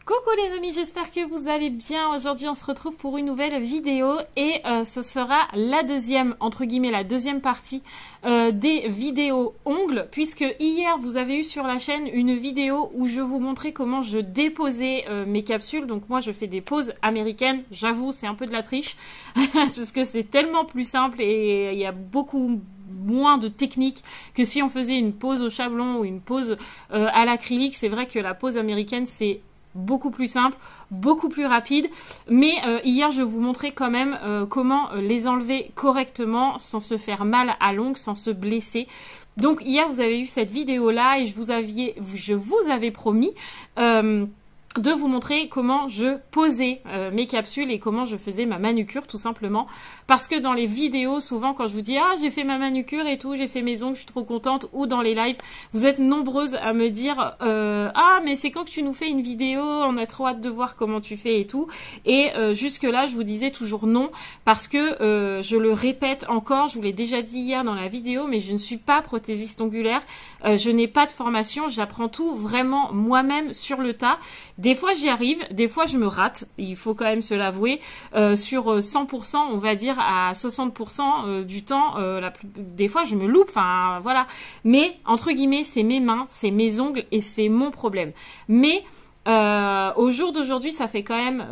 Coucou les amis, j'espère que vous allez bien. Aujourd'hui on se retrouve pour une nouvelle vidéo et ce sera la deuxième, entre guillemets la deuxième partie des vidéos ongles, puisque hier vous avez eu sur la chaîne une vidéo où je vous montrais comment je déposais mes capsules. Donc moi je fais des poses américaines, j'avoue c'est un peu de la triche parce que c'est tellement plus simple et il y a beaucoup moins de technique que si on faisait une pose au chablon ou une pose à l'acrylique. C'est vrai que la pose américaine c'est beaucoup plus simple, beaucoup plus rapide, mais hier je vous montrais quand même comment les enlever correctement sans se faire mal à l'ongle, sans se blesser. Donc hier vous avez eu cette vidéo là et je vous avais promis de vous montrer comment je posais mes capsules et comment je faisais ma manucure tout simplement, parce que dans les vidéos souvent quand je vous dis ah j'ai fait ma manucure et tout, j'ai fait mes ongles, je suis trop contente, ou dans les lives vous êtes nombreuses à me dire ah mais c'est quand que tu nous fais une vidéo, on a trop hâte de voir comment tu fais et tout, et jusque là je vous disais toujours non parce que je le répète encore, je vous l'ai déjà dit hier dans la vidéo, mais je ne suis pas prothésiste ongulaire, je n'ai pas de formation, j'apprends tout vraiment moi-même sur le tas. Des fois j'y arrive, des fois je me rate, il faut quand même se l'avouer, sur 100% on va dire à 60% du temps, des fois je me loupe, enfin voilà, mais entre guillemets c'est mes mains, c'est mes ongles et c'est mon problème. Mais au jour d'aujourd'hui ça fait quand même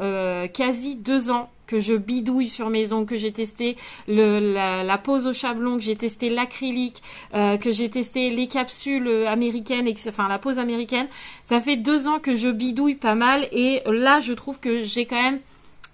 quasi 2 ans que je bidouille sur mes ongles, que j'ai testé la pose au chablon, que j'ai testé l'acrylique, que j'ai testé les capsules américaines, enfin la pose américaine. Ça fait 2 ans que je bidouille pas mal et là je trouve que j'ai quand même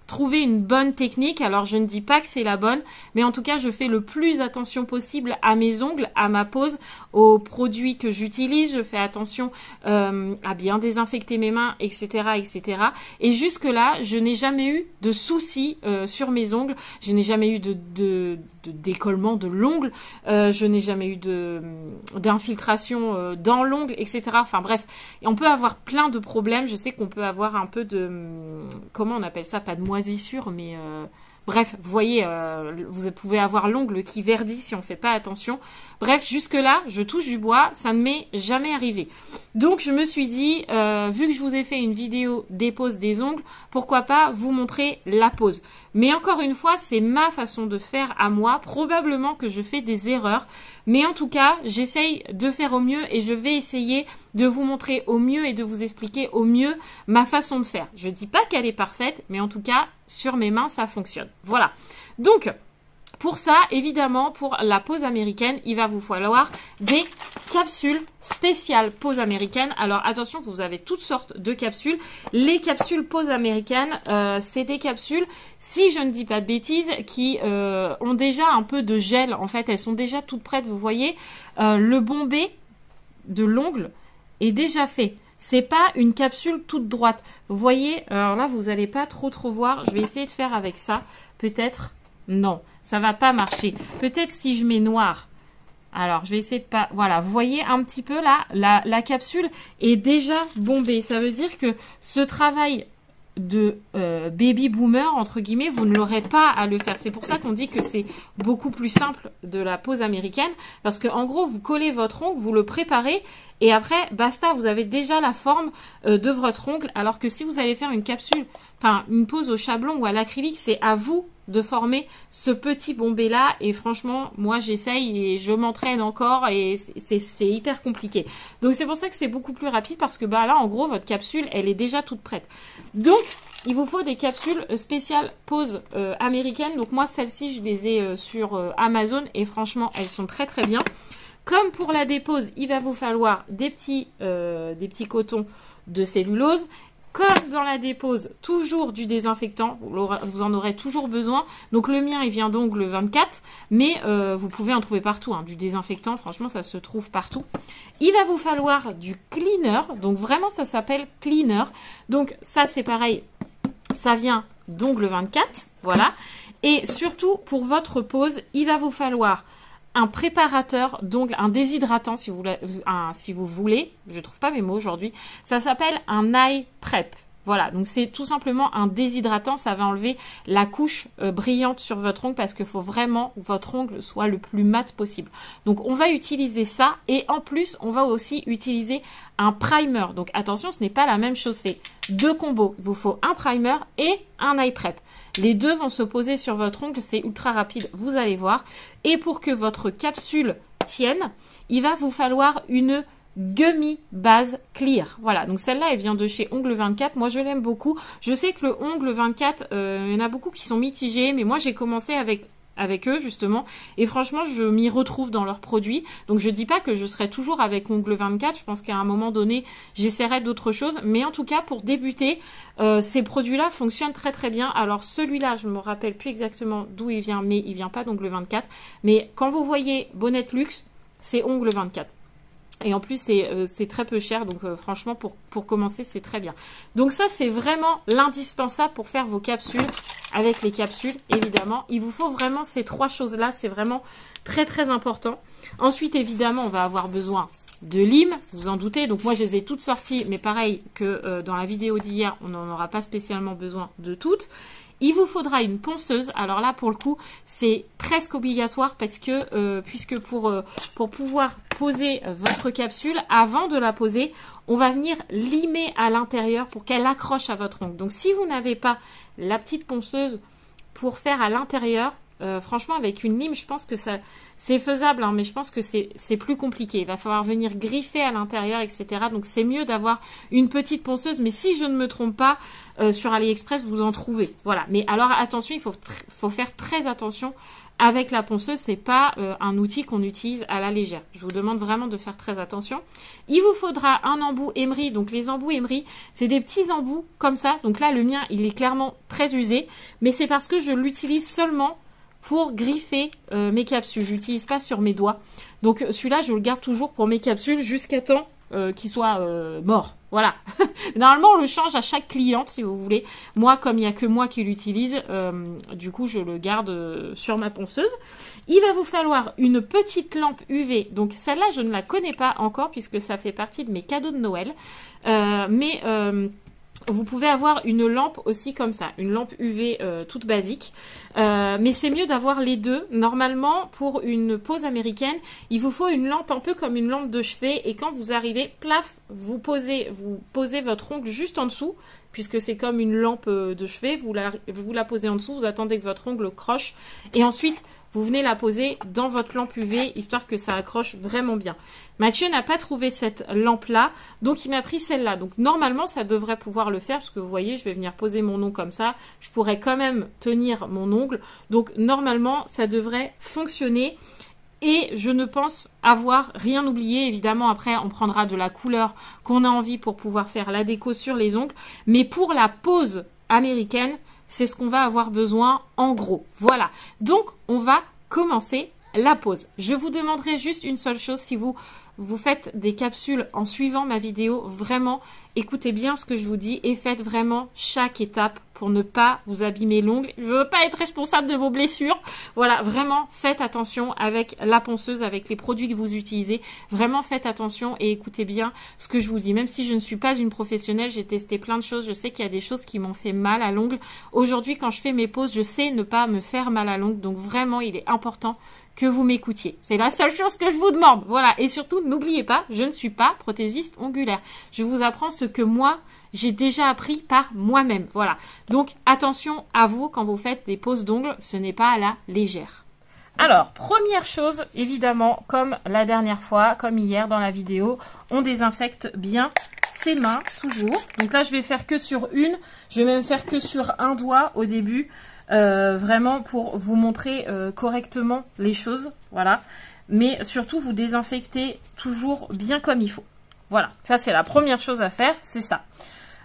trouver une bonne technique. Alors je ne dis pas que c'est la bonne, mais en tout cas je fais le plus attention possible à mes ongles, à ma pose, aux produits que j'utilise, je fais attention à bien désinfecter mes mains, etc. etc. Et jusque là je n'ai jamais eu de soucis sur mes ongles, je n'ai jamais eu de décollement de l'ongle, je n'ai jamais eu d'infiltration dans l'ongle, etc. Enfin bref, et on peut avoir plein de problèmes. Je sais qu'on peut avoir un peu de, comment on appelle ça, pas de moisissure, mais bref, vous voyez, vous pouvez avoir l'ongle qui verdit si on fait pas attention. Bref, jusque là, je touche du bois, ça ne m'est jamais arrivé. Donc je me suis dit, vu que je vous ai fait une vidéo des poses des ongles, pourquoi pas vous montrer la pose. Mais encore une fois, c'est ma façon de faire à moi. Probablement que je fais des erreurs, mais en tout cas, j'essaye de faire au mieux et je vais essayer de vous montrer au mieux et de vous expliquer au mieux ma façon de faire. Je dis pas qu'elle est parfaite, mais en tout cas, sur mes mains, ça fonctionne. Voilà. Donc, pour ça, évidemment, pour la pose américaine, il va vous falloir des capsules spéciales pose américaine. Alors attention, vous avez toutes sortes de capsules. Les capsules pose américaine, c'est des capsules, si je ne dis pas de bêtises, qui ont déjà un peu de gel. En fait, elles sont déjà toutes prêtes. Vous voyez, le bombé de l'ongle est déjà fait. C'est pas une capsule toute droite. Vous voyez, alors là, vous n'allez pas trop voir. Je vais essayer de faire avec ça. Peut-être, non. Ça va pas marcher. Peut-être si je mets noir. Alors, je vais essayer de pas... Voilà, vous voyez un petit peu là, la capsule est déjà bombée. Ça veut dire que ce travail de baby boomer, entre guillemets, vous ne l'aurez pas à le faire. C'est pour ça qu'on dit que c'est beaucoup plus simple de la pose américaine. Parce que en gros, vous collez votre ongle, vous le préparez et après, basta, vous avez déjà la forme de votre ongle. Alors que si vous allez faire une capsule, enfin une pose au chablon ou à l'acrylique, c'est à vous de former ce petit bombé là, et franchement moi j'essaye et je m'entraîne encore et c'est hyper compliqué. Donc c'est pour ça que c'est beaucoup plus rapide, parce que bah là en gros votre capsule elle est déjà toute prête. Donc il vous faut des capsules spéciales pose américaines. Donc moi celles-ci je les ai sur Amazon et franchement elles sont très très bien. Comme pour la dépose, il va vous falloir des petits cotons de cellulose. Comme dans la dépose, toujours du désinfectant, vous en aurez toujours besoin. Donc le mien, il vient d'ongle 24, mais vous pouvez en trouver partout. Hein. Du désinfectant, franchement, ça se trouve partout. Il va vous falloir du cleaner, donc vraiment, ça s'appelle cleaner. Donc ça, c'est pareil, ça vient d'ongle 24, voilà. Et surtout, pour votre pose, il va vous falloir un préparateur d'ongles, un déshydratant si vous voulez, je trouve pas mes mots aujourd'hui, ça s'appelle un eye prep. Voilà, donc c'est tout simplement un déshydratant, ça va enlever la couche brillante sur votre ongle parce qu'il faut vraiment que votre ongle soit le plus mat possible. Donc on va utiliser ça et en plus on va aussi utiliser un primer. Donc attention, ce n'est pas la même chose, c'est 2 combos. Il vous faut un primer et un eye prep. Les deux vont se poser sur votre ongle, c'est ultra rapide, vous allez voir. Et pour que votre capsule tienne, il va vous falloir une Gummy Base Clear. Voilà, donc celle-là, elle vient de chez Ongle 24. Moi, je l'aime beaucoup. Je sais que le Ongle 24, il y en a beaucoup qui sont mitigés, mais moi, j'ai commencé avec eux, justement. Et franchement, je m'y retrouve dans leurs produits. Donc, je dis pas que je serai toujours avec Ongle 24. Je pense qu'à un moment donné, j'essaierai d'autres choses. Mais en tout cas, pour débuter, ces produits-là fonctionnent très, très bien. Alors, celui-là, je ne me rappelle plus exactement d'où il vient, mais il vient pas d'Ongle 24. Mais quand vous voyez Bonnette Luxe, c'est Ongle 24. Et en plus, c'est très peu cher. Donc, franchement, pour commencer, c'est très bien. Donc, ça, c'est vraiment l'indispensable pour faire vos capsules. Avec les capsules, évidemment. Il vous faut vraiment ces 3 choses-là. C'est vraiment très, très important. Ensuite, évidemment, on va avoir besoin de lime. Vous en doutez. Donc, moi, je les ai toutes sorties. Mais pareil que dans la vidéo d'hier, on n'en aura pas spécialement besoin de toutes. Il vous faudra une ponceuse. Alors là, pour le coup, c'est presque obligatoire parce que, puisque pour pouvoir poser votre capsule, avant de la poser, on va venir limer à l'intérieur pour qu'elle accroche à votre ongle. Donc, si vous n'avez pas la petite ponceuse pour faire à l'intérieur, franchement, avec une lime, je pense que ça... C'est faisable, hein, mais je pense que c'est plus compliqué. Il va falloir venir griffer à l'intérieur, etc. Donc, c'est mieux d'avoir une petite ponceuse. Mais si je ne me trompe pas, sur AliExpress, vous en trouvez. Voilà. Mais alors, attention, il faut faire très attention avec la ponceuse. C'est pas un outil qu'on utilise à la légère. Je vous demande vraiment de faire très attention. Il vous faudra un embout Emery. Donc, les embouts Emery, c'est des petits embouts comme ça. Donc là, le mien, il est clairement très usé. Mais c'est parce que je l'utilise seulement pour griffer mes capsules. Je n'utilise pas sur mes doigts. Donc celui-là, je le garde toujours pour mes capsules jusqu'à temps qu'il soit mort. Voilà. Normalement, on le change à chaque cliente, si vous voulez. Moi, comme il n'y a que moi qui l'utilise, du coup, je le garde sur ma ponceuse. Il va vous falloir une petite lampe UV. Donc celle-là, je ne la connais pas encore puisque ça fait partie de mes cadeaux de Noël. Vous pouvez avoir une lampe aussi comme ça, une lampe UV toute basique. Mais c'est mieux d'avoir les deux. Normalement, pour une pose américaine, il vous faut une lampe un peu comme une lampe de chevet. Et quand vous arrivez, plaf, vous posez votre ongle juste en dessous, puisque c'est comme une lampe de chevet. Vous la posez en dessous, vous attendez que votre ongle croche. Et ensuite, vous venez la poser dans votre lampe UV, histoire que ça accroche vraiment bien. Mathieu n'a pas trouvé cette lampe-là, donc il m'a pris celle-là. Donc normalement, ça devrait pouvoir le faire, parce que vous voyez, je vais venir poser mon ongle comme ça. Je pourrais quand même tenir mon ongle. Donc normalement, ça devrait fonctionner. Et je ne pense avoir rien oublié. Évidemment, après, on prendra de la couleur qu'on a envie pour pouvoir faire la déco sur les ongles. Mais pour la pose américaine, c'est ce qu'on va avoir besoin en gros. Voilà. Donc, on va commencer la pose. Je vous demanderai juste une seule chose. Si vous faites des capsules en suivant ma vidéo, vraiment, écoutez bien ce que je vous dis et faites vraiment chaque étape pour ne pas vous abîmer l'ongle. Je ne veux pas être responsable de vos blessures. Voilà, vraiment, faites attention avec la ponceuse, avec les produits que vous utilisez. Vraiment, faites attention et écoutez bien ce que je vous dis. Même si je ne suis pas une professionnelle, j'ai testé plein de choses. Je sais qu'il y a des choses qui m'ont fait mal à l'ongle. Aujourd'hui, quand je fais mes poses, je sais ne pas me faire mal à l'ongle. Donc vraiment, il est important que vous m'écoutiez. C'est la seule chose que je vous demande. Voilà. Et surtout, n'oubliez pas, je ne suis pas prothésiste ongulaire. Je vous apprends ce que moi, j'ai déjà appris par moi-même. Voilà. Donc, attention à vous quand vous faites des poses d'ongles. Ce n'est pas à la légère. Alors, première chose, évidemment, comme la dernière fois, comme hier dans la vidéo, on désinfecte bien ses mains, toujours. Donc là, je vais faire que sur une. Je vais même faire que sur un doigt au début. Vraiment pour vous montrer correctement les choses, voilà. Mais surtout, vous désinfectez toujours bien comme il faut. Voilà, ça c'est la première chose à faire, c'est ça.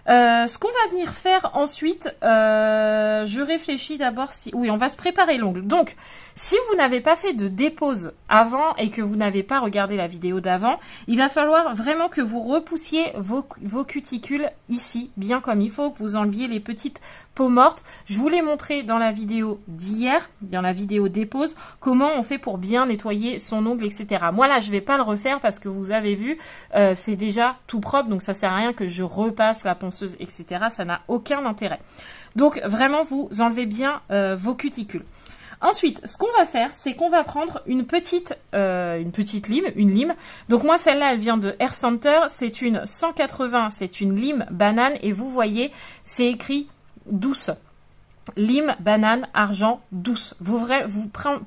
Ce qu'on va venir faire ensuite, je réfléchis d'abord si... Oui, on va se préparer l'ongle. Donc, Si vous n'avez pas fait de dépose avant et que vous n'avez pas regardé la vidéo d'avant, il va falloir vraiment que vous repoussiez vos cuticules ici, bien comme il faut, que vous enleviez les petites peaux mortes. Je vous l'ai montré dans la vidéo d'hier, dans la vidéo dépose, comment on fait pour bien nettoyer son ongle, etc. Moi là, je vais pas le refaire parce que vous avez vu, c'est déjà tout propre, donc ça sert à rien que je repasse la ponceuse, etc. Ça n'a aucun intérêt. Donc vraiment, vous enlevez bien vos cuticules. Ensuite, ce qu'on va faire, c'est qu'on va prendre une petite lime, Donc moi, celle-là, elle vient de Hair Center. C'est une 180, c'est une lime banane. Et vous voyez, c'est écrit douce. Lime, banane, argent, douce. Vous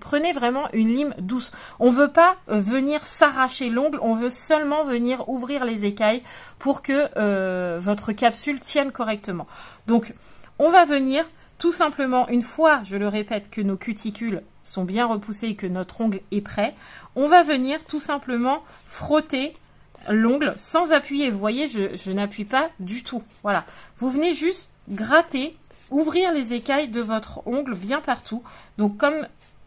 prenez vraiment une lime douce. On veut pas venir s'arracher l'ongle, on veut seulement venir ouvrir les écailles pour que votre capsule tienne correctement. Donc, on va venir tout simplement, une fois, je le répète, que nos cuticules sont bien repoussés et que notre ongle est prêt, on va venir tout simplement frotter l'ongle sans appuyer. Vous voyez, je n'appuie pas du tout. Voilà. Vous venez juste gratter, ouvrir les écailles de votre ongle bien partout. Donc, comme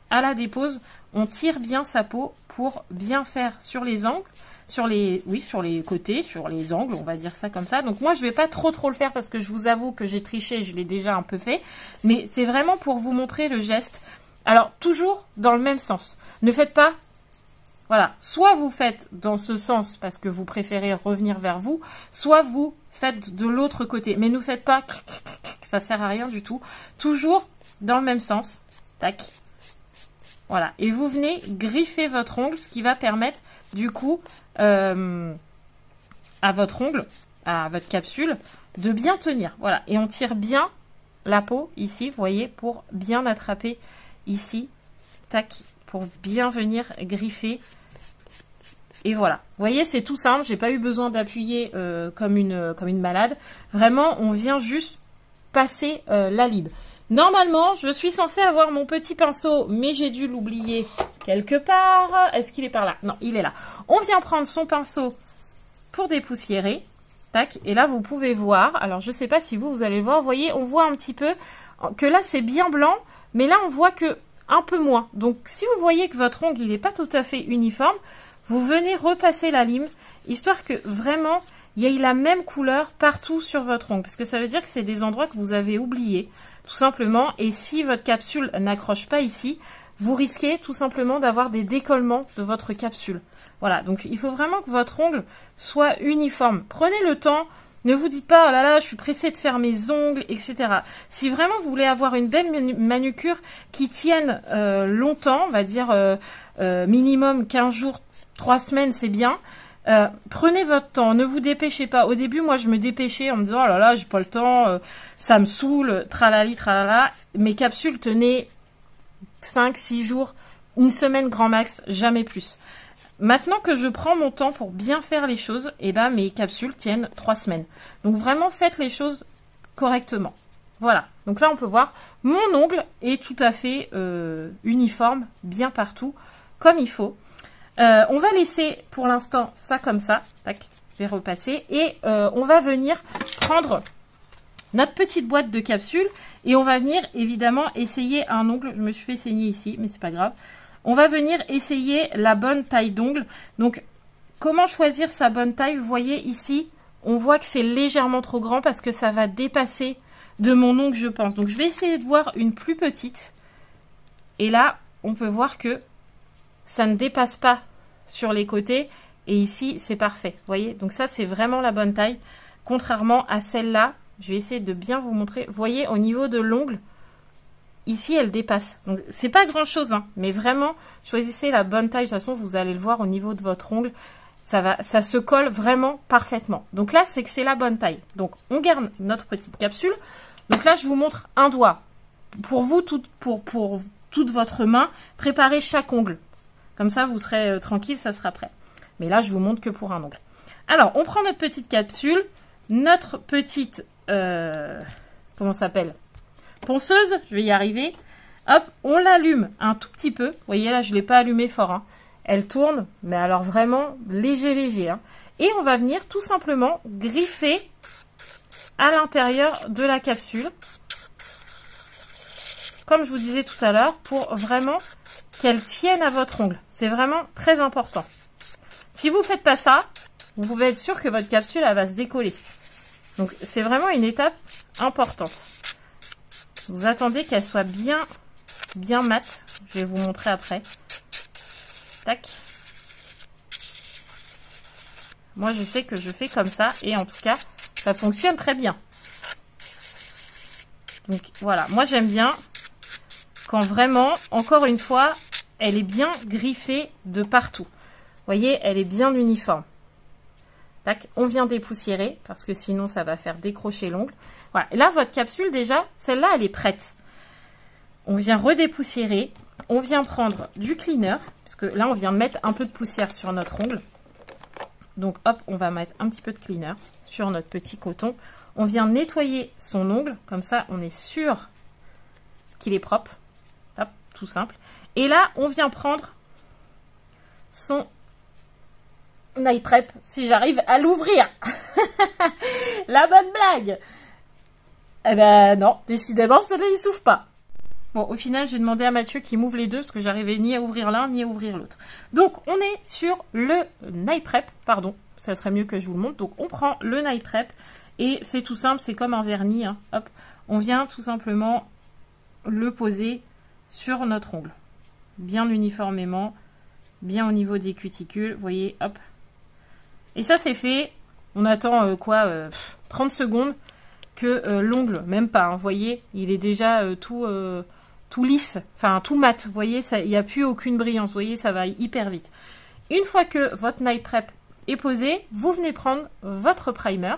à la dépose, on tire bien sa peau pour bien faire sur les angles. Sur les côtés, sur les angles, on va dire ça comme ça. Donc moi, je vais pas trop le faire parce que je vous avoue que j'ai triché, je l'ai déjà un peu fait. Mais c'est vraiment pour vous montrer le geste. Alors, toujours dans le même sens. Ne faites pas, voilà, soit vous faites dans ce sens parce que vous préférez revenir vers vous, soit vous faites de l'autre côté. Mais ne faites pas, ça sert à rien du tout. Toujours dans le même sens. Tac. Voilà. Et vous venez griffer votre ongle, ce qui va permettre du coup à votre ongle, à votre capsule, de bien tenir. Voilà. Et on tire bien la peau ici, vous voyez, pour bien attraper ici. Tac. Pour bien venir griffer. Et voilà. Vous voyez, c'est tout simple. J'ai pas eu besoin d'appuyer comme une malade. Vraiment, on vient juste passer la lime. Normalement, je suis censée avoir mon petit pinceau, mais j'ai dû l'oublier quelque part. Est-ce qu'il est par là? Non, il est là. On vient prendre son pinceau pour dépoussiérer. Tac. Et là, vous pouvez voir. Alors, je ne sais pas si vous allez voir. Vous voyez, on voit un petit peu que là, c'est bien blanc. Mais là, on voit que un peu moins. Donc, si vous voyez que votre ongle, il n'est pas tout à fait uniforme, vous venez repasser la lime, histoire que vraiment, il y ait la même couleur partout sur votre ongle. Parce que ça veut dire que c'est des endroits que vous avez oubliés. Tout simplement, et si votre capsule n'accroche pas ici, vous risquez tout simplement d'avoir des décollements de votre capsule. Voilà, donc il faut vraiment que votre ongle soit uniforme. Prenez le temps, ne vous dites pas, oh là là, je suis pressée de faire mes ongles, etc. Si vraiment vous voulez avoir une belle manucure qui tienne longtemps, on va dire minimum 15 jours, 3 semaines, c'est bien. Prenez votre temps, ne vous dépêchez pas. Au début, moi, je me dépêchais en me disant, oh là là, j'ai pas le temps, ça me saoule, tralali, tralala. Mes capsules tenaient 5, 6 jours, une semaine grand max, jamais plus. Maintenant que je prends mon temps pour bien faire les choses, eh ben, mes capsules tiennent 3 semaines. Donc, vraiment, faites les choses correctement. Voilà. Donc là, on peut voir, mon ongle est tout à fait uniforme, bien partout, comme il faut. On va laisser pour l'instant ça comme ça. Tac, je vais repasser. Et on va venir prendre notre petite boîte de capsules. Et on va venir évidemment essayer un ongle. Je me suis fait saigner ici, mais c'est pas grave. On va venir essayer la bonne taille d'ongle. Donc, comment choisir sa bonne taille? Vous voyez ici, on voit que c'est légèrement trop grand parce que ça va dépasser de mon ongle, je pense. Donc, je vais essayer de voir une plus petite. Et là, on peut voir que ça ne dépasse pas sur les côtés. Et ici, c'est parfait. Vous voyez? Donc ça, c'est vraiment la bonne taille. Contrairement à celle-là, je vais essayer de bien vous montrer. Vous voyez, au niveau de l'ongle, ici, elle dépasse. Donc, c'est pas grand-chose, hein, mais vraiment, choisissez la bonne taille. De toute façon, vous allez le voir au niveau de votre ongle. Ça se colle vraiment parfaitement. Donc là, c'est que c'est la bonne taille. Donc, on garde notre petite capsule. Donc là, je vous montre un doigt. Pour vous, pour toute votre main, préparez chaque ongle. Comme ça, vous serez tranquille, ça sera prêt. Mais là, je vous montre que pour un ongle. Alors, on prend notre petite capsule, notre petite, comment ça s'appelle? Ponceuse, je vais y arriver. Hop, on l'allume un tout petit peu. Vous voyez, là, je ne l'ai pas allumé fort. Hein. Elle tourne, mais alors vraiment léger. Hein. Et on va venir tout simplement griffer à l'intérieur de la capsule. Comme je vous disais tout à l'heure, pour vraiment qu'elle tienne à votre ongle. C'est vraiment très important. Si vous ne faites pas ça, vous pouvez être sûr que votre capsule elle va se décoller. Donc c'est vraiment une étape importante. Vous attendez qu'elle soit bien mate. Je vais vous montrer après. Tac. Moi je sais que je fais comme ça et en tout cas ça fonctionne très bien. Donc voilà, moi j'aime bien quand vraiment, encore une fois, elle est bien griffée de partout. Vous voyez, elle est bien uniforme. Tac, on vient dépoussiérer parce que sinon ça va faire décrocher l'ongle. Voilà, et là votre capsule déjà, celle-là elle est prête. On vient redépoussiérer, on vient prendre du cleaner, parce que là on vient mettre un peu de poussière sur notre ongle. Donc hop, on va mettre un petit peu de cleaner sur notre petit coton. On vient nettoyer son ongle, comme ça on est sûr qu'il est propre. Hop, tout simple. Et là, on vient prendre son nail prep, si j'arrive à l'ouvrir. La bonne blague. Eh ben non, décidément, celle-là, il s'ouvre pas. Bon, au final, j'ai demandé à Mathieu qu'il m'ouvre les deux, parce que j'arrivais ni à ouvrir l'un, ni à ouvrir l'autre. Donc, on est sur le nail prep, pardon, ça serait mieux que je vous le montre. Donc, on prend le nail prep, et c'est tout simple, c'est comme un vernis, hein. Hop, on vient tout simplement le poser sur notre ongle. Bien uniformément, bien au niveau des cuticules, vous voyez, hop. Et ça, c'est fait, on attend 30 secondes que l'ongle, même pas, hein, vous voyez, il est déjà tout lisse, enfin tout mat, vous voyez, il n'y a plus aucune brillance, vous voyez, ça va hyper vite. Une fois que votre nail prep est posé, vous venez prendre votre primer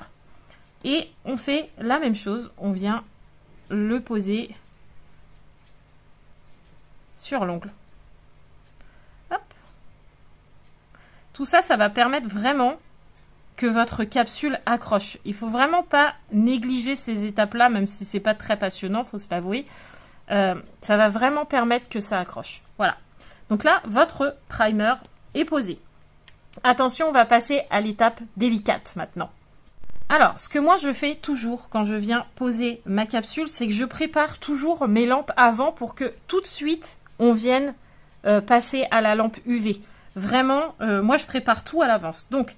et on fait la même chose, on vient le poser sur l'ongle. Hop. Tout ça, ça va permettre vraiment que votre capsule accroche. Il faut vraiment pas négliger ces étapes-là, même si c'est pas très passionnant, faut se l'avouer. Ça va vraiment permettre que ça accroche. Voilà. Donc là, votre primer est posé. Attention, on va passer à l'étape délicate maintenant. Alors, ce que moi je fais toujours quand je viens poser ma capsule, c'est que je prépare toujours mes lampes avant pour que tout de suite on vienne passer à la lampe UV. Vraiment, moi je prépare tout à l'avance. Donc,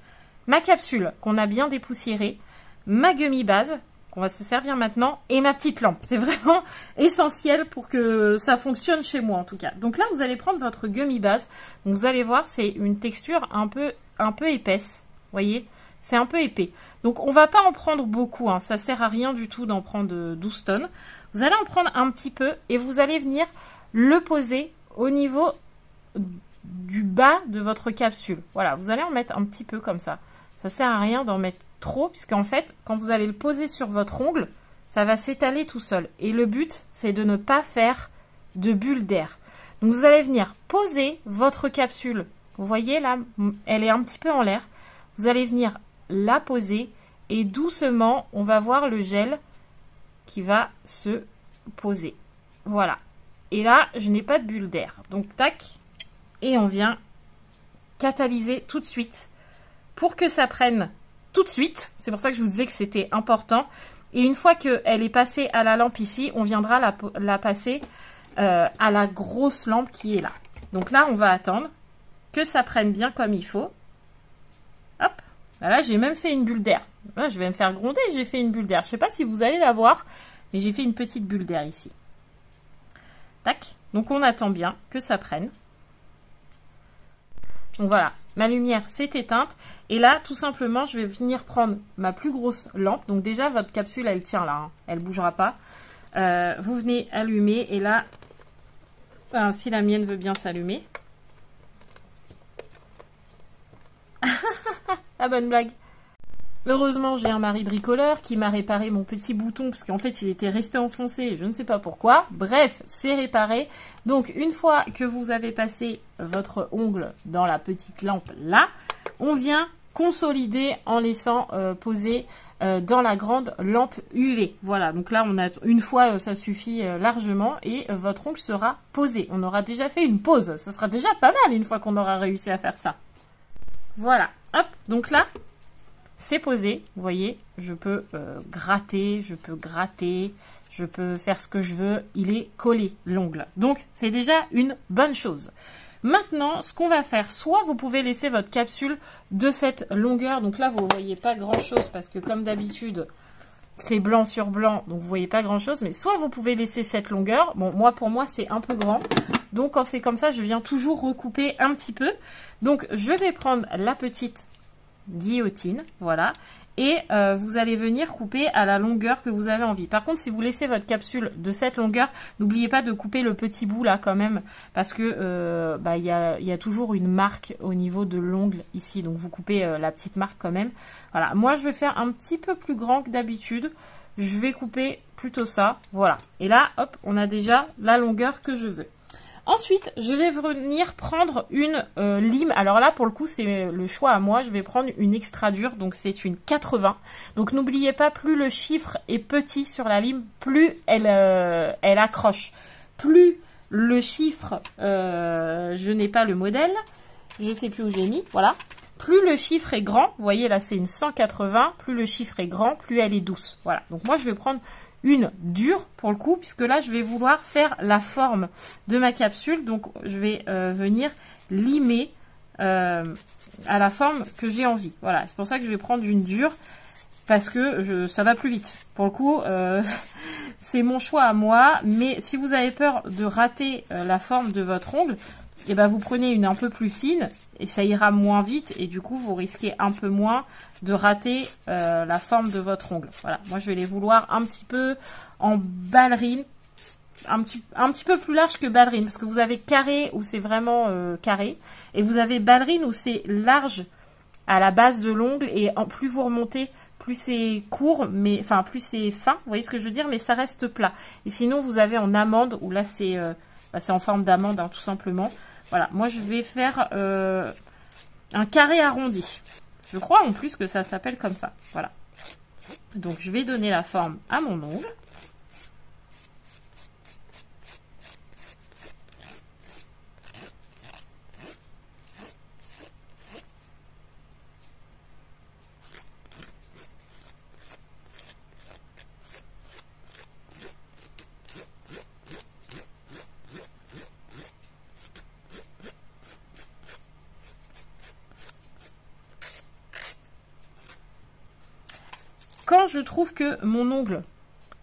ma capsule qu'on a bien dépoussiérée, ma gummy base qu'on va se servir maintenant et ma petite lampe. C'est vraiment essentiel pour que ça fonctionne chez moi en tout cas. Donc là, vous allez prendre votre gummy base. Donc, vous allez voir, c'est une texture un peu épaisse. Vous voyez, c'est un peu épais. Donc, on va pas en prendre beaucoup. Hein. Ça sert à rien du tout d'en prendre 12 tonnes. Vous allez en prendre un petit peu et vous allez venir le poser au niveau du bas de votre capsule. Voilà, vous allez en mettre un petit peu comme ça. Ça sert à rien d'en mettre trop, puisqu'en fait, quand vous allez le poser sur votre ongle, ça va s'étaler tout seul. Et le but, c'est de ne pas faire de bulles d'air. Donc, vous allez venir poser votre capsule. Vous voyez, là, elle est un petit peu en l'air. Vous allez venir la poser et doucement, on va voir le gel qui va se poser. Voilà. Et là, je n'ai pas de bulle d'air. Donc, tac. Et on vient catalyser tout de suite pour que ça prenne tout de suite. C'est pour ça que je vous disais que c'était important. Et une fois qu'elle est passée à la lampe ici, on viendra la passer à la grosse lampe qui est là. Donc là, on va attendre que ça prenne bien comme il faut. Hop. Là, j'ai même fait une bulle d'air. Là, je vais me faire gronder, j'ai fait une bulle d'air. Je ne sais pas si vous allez la voir, mais j'ai fait une petite bulle d'air ici. Tac. Donc, on attend bien que ça prenne. Donc, voilà. Ma lumière s'est éteinte. Et là, tout simplement, je vais venir prendre ma plus grosse lampe. Donc, déjà, votre capsule, elle tient là. Hein. Elle ne bougera pas. Vous venez allumer. Et là, si la mienne veut bien s'allumer. La bonne blague. Heureusement, j'ai un mari bricoleur qui m'a réparé mon petit bouton parce qu'en fait, il était resté enfoncé, je ne sais pas pourquoi. Bref, c'est réparé. Donc, une fois que vous avez passé votre ongle dans la petite lampe là, on vient consolider en laissant poser dans la grande lampe UV. Voilà, donc là, on a une fois, ça suffit largement et votre ongle sera posé. On aura déjà fait une pause. Ça sera déjà pas mal une fois qu'on aura réussi à faire ça. Voilà, hop, donc là, c'est posé, vous voyez, je peux gratter, je peux faire ce que je veux, il est collé, l'ongle. Donc, c'est déjà une bonne chose. Maintenant, ce qu'on va faire, soit vous pouvez laisser votre capsule de cette longueur, donc là, vous ne voyez pas grand-chose, parce que comme d'habitude, c'est blanc sur blanc, donc vous voyez pas grand-chose, mais soit vous pouvez laisser cette longueur, bon, pour moi, c'est un peu grand, donc quand c'est comme ça, je viens toujours recouper un petit peu. Donc, je vais prendre la petite guillotine, voilà, et vous allez venir couper à la longueur que vous avez envie. Par contre, si vous laissez votre capsule de cette longueur, n'oubliez pas de couper le petit bout là quand même, parce que il y a toujours une marque au niveau de l'ongle ici, donc vous coupez la petite marque quand même. Voilà, moi je vais faire un petit peu plus grand que d'habitude, je vais couper plutôt ça, voilà. Et là, hop, on a déjà la longueur que je veux. Ensuite, je vais venir prendre une lime. Alors là, pour le coup, c'est le choix à moi. Je vais prendre une extra dure, donc c'est une 80. Donc n'oubliez pas, plus le chiffre est petit sur la lime, plus elle accroche. Plus le chiffre, je n'ai pas le modèle, je ne sais plus où j'ai mis, voilà. Plus le chiffre est grand, vous voyez là c'est une 180, plus le chiffre est grand, plus elle est douce. Voilà, donc moi je vais prendre une dure pour le coup, puisque là je vais vouloir faire la forme de ma capsule, donc je vais venir limer à la forme que j'ai envie. Voilà, c'est pour ça que je vais prendre une dure, parce que ça va plus vite. Pour le coup, c'est mon choix à moi, mais si vous avez peur de rater la forme de votre ongle, et ben vous prenez une un peu plus fine, et ça ira moins vite, et du coup vous risquez un peu moins de rater la forme de votre ongle. Voilà, moi je vais les vouloir un petit peu en ballerine, un petit peu plus large que ballerine, parce que vous avez carré où c'est vraiment carré, et vous avez ballerine où c'est large à la base de l'ongle, et plus vous remontez, plus c'est court, mais enfin plus c'est fin, vous voyez ce que je veux dire, mais ça reste plat. Et sinon vous avez en amande, où là c'est en forme d'amande, hein, tout simplement. Voilà, moi je vais faire un carré arrondi. Je crois en plus que ça s'appelle comme ça. Voilà. Donc je vais donner la forme à mon ongle. Quand je trouve que mon ongle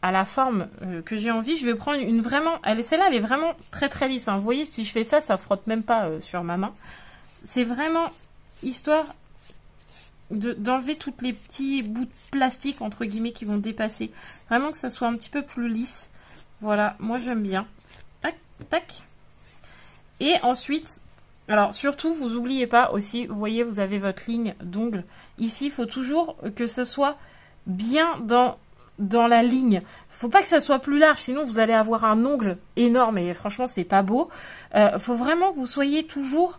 a la forme que j'ai envie, je vais prendre une vraiment... Celle-là, elle est vraiment très très lisse. Hein. Vous voyez, si je fais ça, ça frotte même pas sur ma main. C'est vraiment histoire d'enlever tous les petits bouts de plastique, entre guillemets, qui vont dépasser. Vraiment que ça soit un petit peu plus lisse. Voilà, moi j'aime bien. Tac, tac. Et ensuite... Alors, surtout, vous n'oubliez pas aussi, vous voyez, vous avez votre ligne d'ongle. Ici, il faut toujours que ce soit bien dans la ligne. Faut pas que ça soit plus large, sinon vous allez avoir un ongle énorme et franchement, c'est pas beau. Faut vraiment que vous soyez toujours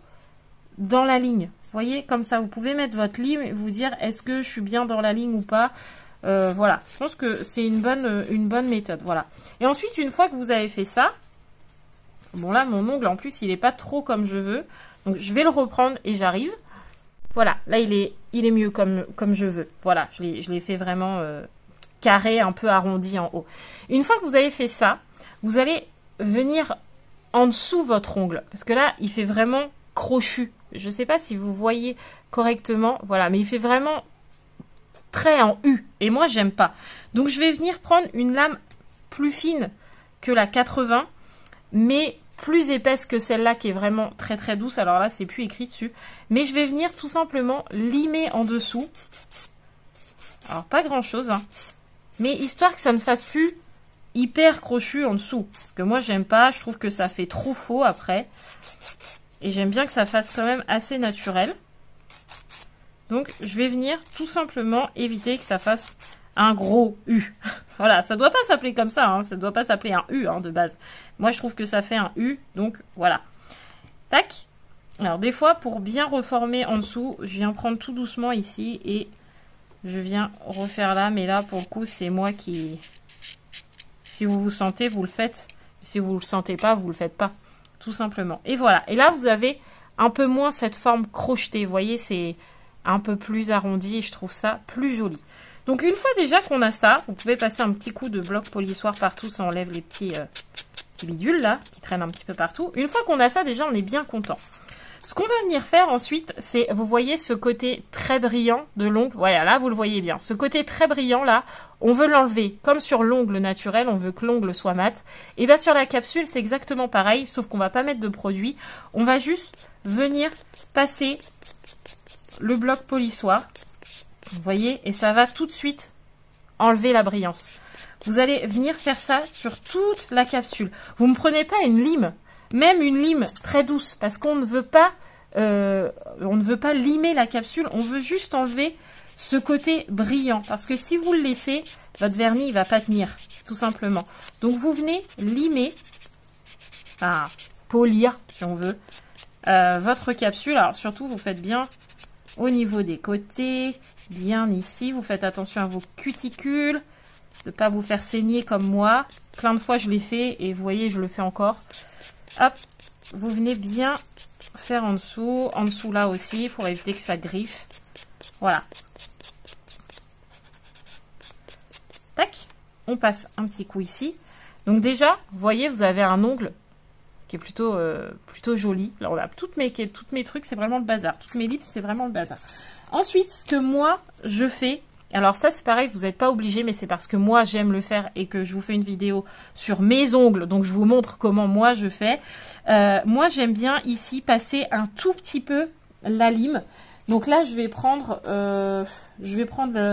dans la ligne. Vous voyez, comme ça, vous pouvez mettre votre ligne et vous dire, est-ce que je suis bien dans la ligne ou pas. Voilà, je pense que c'est une bonne méthode. Voilà. Et ensuite, une fois que vous avez fait ça, bon là, mon ongle, en plus, il est pas trop comme je veux. Donc, je vais le reprendre et j'arrive. Voilà, là, il est mieux comme je veux. Voilà, je l'ai fait vraiment carré, un peu arrondi en haut. Une fois que vous avez fait ça, vous allez venir en dessous votre ongle. Parce que là, il fait vraiment crochu. Je ne sais pas si vous voyez correctement. Voilà, mais il fait vraiment très en U. Et moi, j'aime pas. Donc, je vais venir prendre une lame plus fine que la 80, mais plus épaisse que celle-là qui est vraiment très très douce. Alors là, c'est plus écrit dessus. Mais je vais venir tout simplement limer en dessous. Alors, pas grand-chose, hein. Mais histoire que ça ne fasse plus hyper crochu en dessous. Parce que moi, j'aime pas. Je trouve que ça fait trop faux après. Et j'aime bien que ça fasse quand même assez naturel. Donc, je vais venir tout simplement éviter que ça fasse un gros U. Voilà, ça doit pas s'appeler comme ça, hein. Ça doit pas s'appeler un U hein, de base. Moi, je trouve que ça fait un U, donc voilà. Tac. Alors, des fois, pour bien reformer en dessous, je viens prendre tout doucement ici et je viens refaire là. Mais là, pour le coup, c'est moi qui... Si vous vous sentez, vous le faites. Si vous le sentez pas, vous le faites pas. Tout simplement. Et voilà. Et là, vous avez un peu moins cette forme crochetée. Vous voyez, c'est un peu plus arrondi et je trouve ça plus joli. Donc une fois déjà qu'on a ça, vous pouvez passer un petit coup de bloc polissoir partout, ça enlève les petits bidules là, qui traînent un petit peu partout. Une fois qu'on a ça, déjà on est bien content. Ce qu'on va venir faire ensuite, c'est, vous voyez ce côté très brillant de l'ongle, voilà, là vous le voyez bien. Ce côté très brillant là, on veut l'enlever. Comme sur l'ongle naturel, on veut que l'ongle soit mat. Et bien sur la capsule, c'est exactement pareil, sauf qu'on va pas mettre de produit. On va juste venir passer le bloc polissoir. Vous voyez, et ça va tout de suite enlever la brillance. Vous allez venir faire ça sur toute la capsule. Vous ne prenez pas une lime, même une lime très douce, parce qu'on ne veut pas, limer la capsule. On veut juste enlever ce côté brillant, parce que si vous le laissez, votre vernis il va pas tenir, tout simplement. Donc vous venez limer, enfin polir si on veut, votre capsule. Alors surtout vous faites bien au niveau des côtés, bien ici. Vous faites attention à vos cuticules, de ne pas vous faire saigner comme moi. Plein de fois je l'ai fait et vous voyez je le fais encore. Hop, vous venez bien faire en dessous là aussi pour éviter que ça griffe. Voilà. Tac, on passe un petit coup ici. Donc déjà, vous voyez, vous avez un ongle qui est plutôt joli. Là, on a toutes mes trucs, c'est vraiment le bazar. Toutes mes lips, c'est vraiment le bazar. Ensuite, ce que moi, je fais, alors ça, c'est pareil, vous n'êtes pas obligé, mais c'est parce que moi, j'aime le faire et que je vous fais une vidéo sur mes ongles. Donc, je vous montre comment moi, je fais. Moi, j'aime bien ici passer un tout petit peu la lime. Donc là, je vais prendre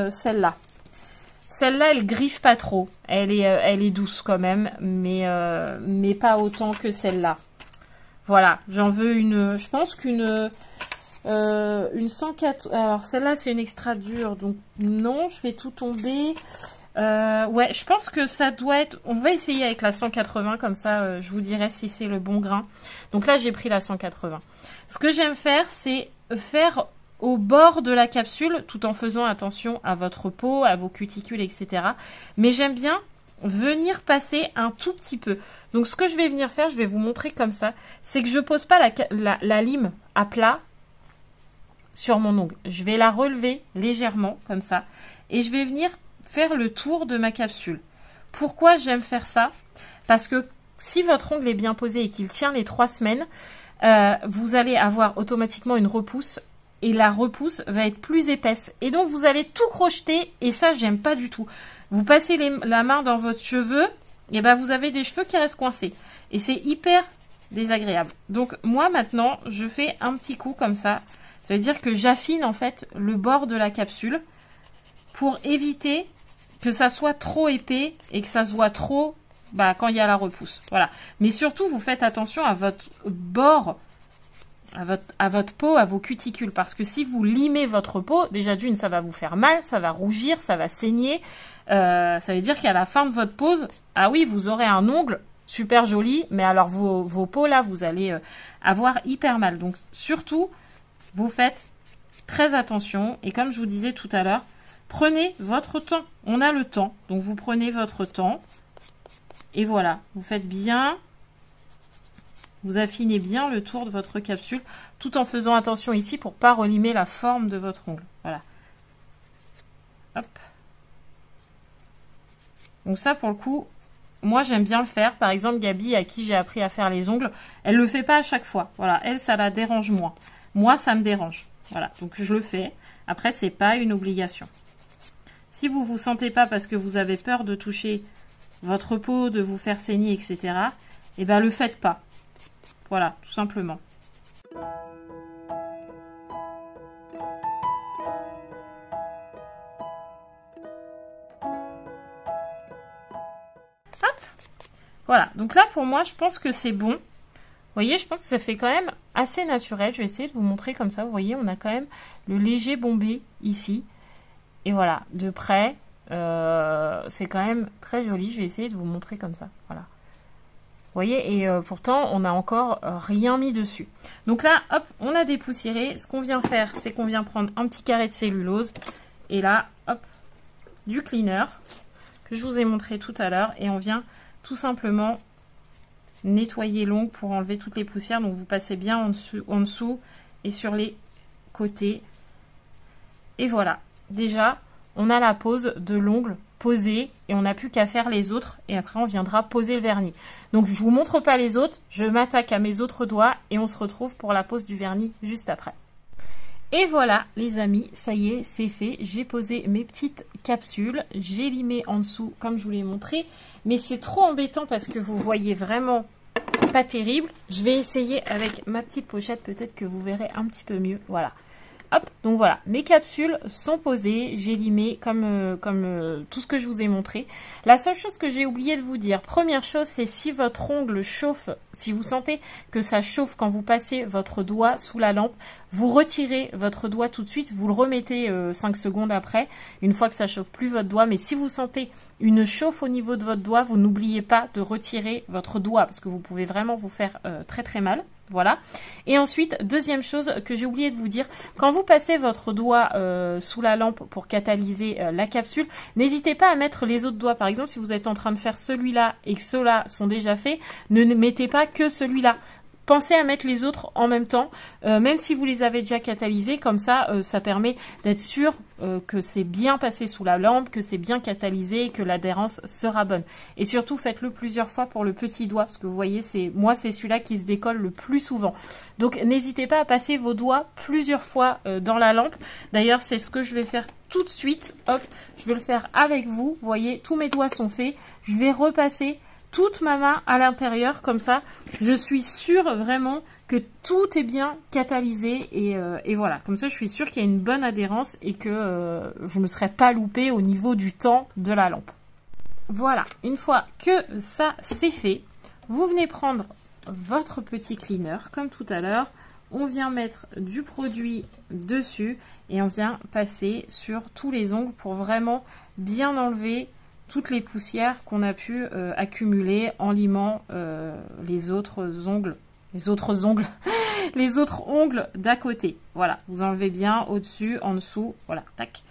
celle-là. Celle-là, elle griffe pas trop. Elle est douce quand même, mais pas autant que celle-là. Voilà, j'en veux une. Je pense qu'une 104. Alors celle-là, c'est une extra dure, donc non, je fais tout tomber. Ouais, je pense que ça doit être. On va essayer avec la 180, comme ça, je vous dirai si c'est le bon grain. Donc là, j'ai pris la 180. Ce que j'aime faire, c'est faire au bord de la capsule, tout en faisant attention à votre peau, à vos cuticules, etc. Mais j'aime bien venir passer un tout petit peu. Donc ce que je vais venir faire, je vais vous montrer comme ça, c'est que je pose pas la lime à plat sur mon ongle. Je vais la relever légèrement, comme ça, et je vais venir faire le tour de ma capsule. Pourquoi j'aime faire ça? Parce que si votre ongle est bien posé et qu'il tient les 3 semaines, vous allez avoir automatiquement une repousse. Et la repousse va être plus épaisse. Et donc, vous allez tout crocheter. Et ça, j'aime pas du tout. Vous passez la main dans votre cheveu. Et ben, vous avez des cheveux qui restent coincés. Et c'est hyper désagréable. Donc, moi, maintenant, je fais un petit coup comme ça. Ça veut dire que j'affine, en fait, le bord de la capsule. Pour éviter que ça soit trop épais. Et que ça se voit trop quand il y a la repousse. Voilà. Mais surtout, vous faites attention à votre bord, à votre peau, à vos cuticules, parce que si vous limez votre peau, déjà d'une, ça va vous faire mal, ça va rougir, ça va saigner, ça veut dire qu'à la fin de votre pose, ah oui, vous aurez un ongle super joli, mais alors vos peaux là, vous allez avoir hyper mal. Donc surtout, vous faites très attention, et comme je vous disais tout à l'heure, prenez votre temps, on a le temps, donc vous prenez votre temps, et voilà, vous faites bien. Vous affinez bien le tour de votre capsule, tout en faisant attention ici pour ne pas relimer la forme de votre ongle. Voilà. Hop. Donc ça, pour le coup, moi, j'aime bien le faire. Par exemple, Gabi, à qui j'ai appris à faire les ongles, elle ne le fait pas à chaque fois. Voilà, elle, ça la dérange moins. Moi, ça me dérange. Voilà, donc je le fais. Après, c'est pas une obligation. Si vous ne vous sentez pas parce que vous avez peur de toucher votre peau, de vous faire saigner, etc., eh ben, le faites pas. Voilà, tout simplement. Hop. Voilà, donc là pour moi je pense que c'est bon. Vous voyez, je pense que ça fait quand même assez naturel. Je vais essayer de vous montrer comme ça. Vous voyez, on a quand même le léger bombé ici. Et voilà, de près, c'est quand même très joli. Je vais essayer de vous montrer comme ça. Voilà. Vous voyez, et pourtant, on n'a encore rien mis dessus. Donc là, hop, on a dépoussiéré. Ce qu'on vient faire, c'est qu'on vient prendre un petit carré de cellulose. Et là, hop, du cleaner que je vous ai montré tout à l'heure. Et on vient tout simplement nettoyer l'ongle pour enlever toutes les poussières. Donc vous passez bien en dessous et sur les côtés. Et voilà, déjà, on a la pose de l'ongle posée et on n'a plus qu'à faire les autres. Et après, on viendra poser le vernis. Donc, je vous montre pas les autres. Je m'attaque à mes autres doigts et on se retrouve pour la pose du vernis juste après. Et voilà, les amis, ça y est, c'est fait. J'ai posé mes petites capsules. J'ai limé en dessous, comme je vous l'ai montré. Mais c'est trop embêtant parce que vous voyez vraiment pas terrible. Je vais essayer avec ma petite pochette. Peut-être que vous verrez un petit peu mieux. Voilà. Hop, donc voilà, mes capsules sont posées, j'ai limé comme tout ce que je vous ai montré. La seule chose que j'ai oublié de vous dire, première chose, c'est si votre ongle chauffe, si vous sentez que ça chauffe quand vous passez votre doigt sous la lampe, vous retirez votre doigt tout de suite, vous le remettez 5 secondes après, une fois que ça chauffe plus votre doigt. Mais si vous sentez une chauffe au niveau de votre doigt, vous n'oubliez pas de retirer votre doigt parce que vous pouvez vraiment vous faire très très mal. Voilà. Et ensuite, deuxième chose que j'ai oublié de vous dire, quand vous passez votre doigt sous la lampe pour catalyser la capsule, n'hésitez pas à mettre les autres doigts. Par exemple, si vous êtes en train de faire celui-là et que ceux-là sont déjà faits, ne mettez pas que celui-là. Pensez à mettre les autres en même temps, même si vous les avez déjà catalysés, comme ça, ça permet d'être sûr que c'est bien passé sous la lampe, que c'est bien catalysé et que l'adhérence sera bonne. Et surtout, faites-le plusieurs fois pour le petit doigt, parce que vous voyez, moi, c'est celui-là qui se décolle le plus souvent. Donc, n'hésitez pas à passer vos doigts plusieurs fois dans la lampe. D'ailleurs, c'est ce que je vais faire tout de suite. Hop, je vais le faire avec vous. Vous voyez, tous mes doigts sont faits. Je vais repasser toute ma main à l'intérieur, comme ça, je suis sûre vraiment que tout est bien catalysé et voilà, comme ça je suis sûre qu'il y a une bonne adhérence et que je ne me serais pas loupée au niveau du temps de la lampe. Voilà, une fois que ça c'est fait, vous venez prendre votre petit cleaner comme tout à l'heure, on vient mettre du produit dessus et on vient passer sur tous les ongles pour vraiment bien enlever toutes les poussières qu'on a pu accumuler en limant les autres ongles, les autres ongles d'à côté. Voilà, vous enlevez bien au-dessus, en dessous, voilà, tac.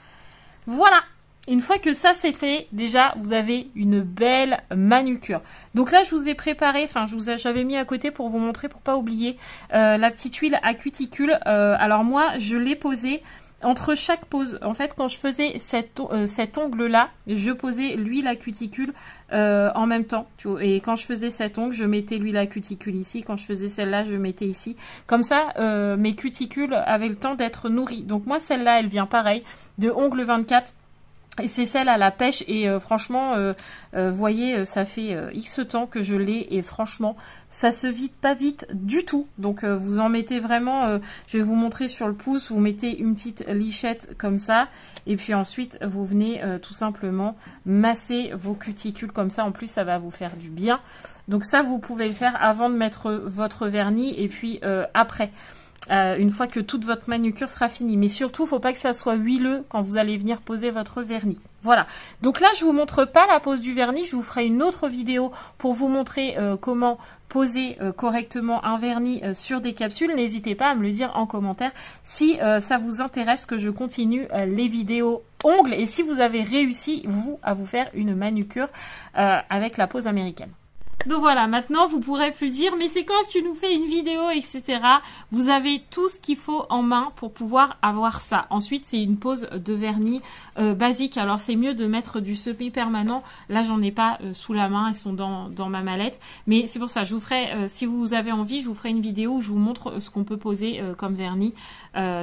Voilà, une fois que ça c'est fait, déjà vous avez une belle manucure. Donc là je vous ai préparé, enfin j'avais mis à côté pour vous montrer, pour pas oublier, la petite huile à cuticule. Alors moi je l'ai posée entre chaque pose. En fait, quand je faisais cet ongle-là, je posais l'huile à cuticule en même temps. Tu vois, et quand je faisais cet ongle, je mettais l'huile à cuticule ici. Quand je faisais celle-là, je mettais ici. Comme ça, mes cuticules avaient le temps d'être nourries. Donc moi, celle-là, elle vient pareil, de ongle 24. Et c'est celle à la pêche et franchement, voyez, ça fait X temps que je l'ai et franchement, ça se vide pas vite du tout. Donc vous en mettez vraiment, je vais vous montrer sur le pouce, vous mettez une petite lichette comme ça et puis ensuite vous venez tout simplement masser vos cuticules comme ça. En plus, ça va vous faire du bien. Donc ça, vous pouvez le faire avant de mettre votre vernis et puis après. Une fois que toute votre manucure sera finie. Mais surtout, il ne faut pas que ça soit huileux quand vous allez venir poser votre vernis. Voilà. Donc là, je ne vous montre pas la pose du vernis. Je vous ferai une autre vidéo pour vous montrer comment poser correctement un vernis sur des capsules. N'hésitez pas à me le dire en commentaire si ça vous intéresse que je continue les vidéos ongles et si vous avez réussi, vous, à vous faire une manucure avec la pose américaine. Donc voilà, maintenant vous pourrez plus dire mais c'est quand que tu nous fais une vidéo, etc. Vous avez tout ce qu'il faut en main pour pouvoir avoir ça. Ensuite, c'est une pose de vernis basique. Alors c'est mieux de mettre du semi-permanent. Là, j'en ai pas sous la main, elles sont dans ma mallette. Mais c'est pour ça, je vous ferai, si vous avez envie, je vous ferai une vidéo où je vous montre ce qu'on peut poser comme vernis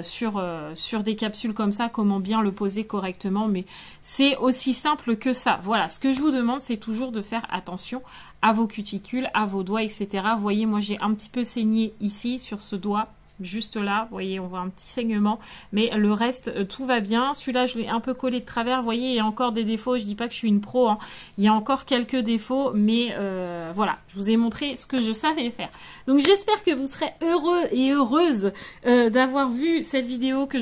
sur des capsules comme ça, comment bien le poser correctement. Mais c'est aussi simple que ça. Voilà, ce que je vous demande, c'est toujours de faire attention à vos cuticules, à vos doigts, etc. Vous voyez, moi j'ai un petit peu saigné ici sur ce doigt, juste là, vous voyez, on voit un petit saignement, mais le reste, tout va bien. Celui-là, je l'ai un peu collé de travers, vous voyez, il y a encore des défauts, je dis pas que je suis une pro, hein. Il y a encore quelques défauts, mais voilà, je vous ai montré ce que je savais faire. Donc j'espère que vous serez heureux et heureuse d'avoir vu cette vidéo, que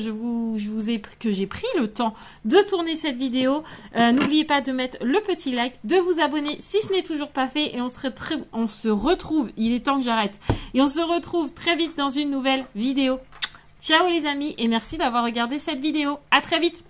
que j'ai pris le temps de tourner cette vidéo. N'oubliez pas de mettre le petit like, de vous abonner si ce n'est toujours pas fait, et on se retrouve, il est temps que j'arrête, et on se retrouve très vite dans une nouvelle vidéo. Ciao les amis et merci d'avoir regardé cette vidéo. À très vite.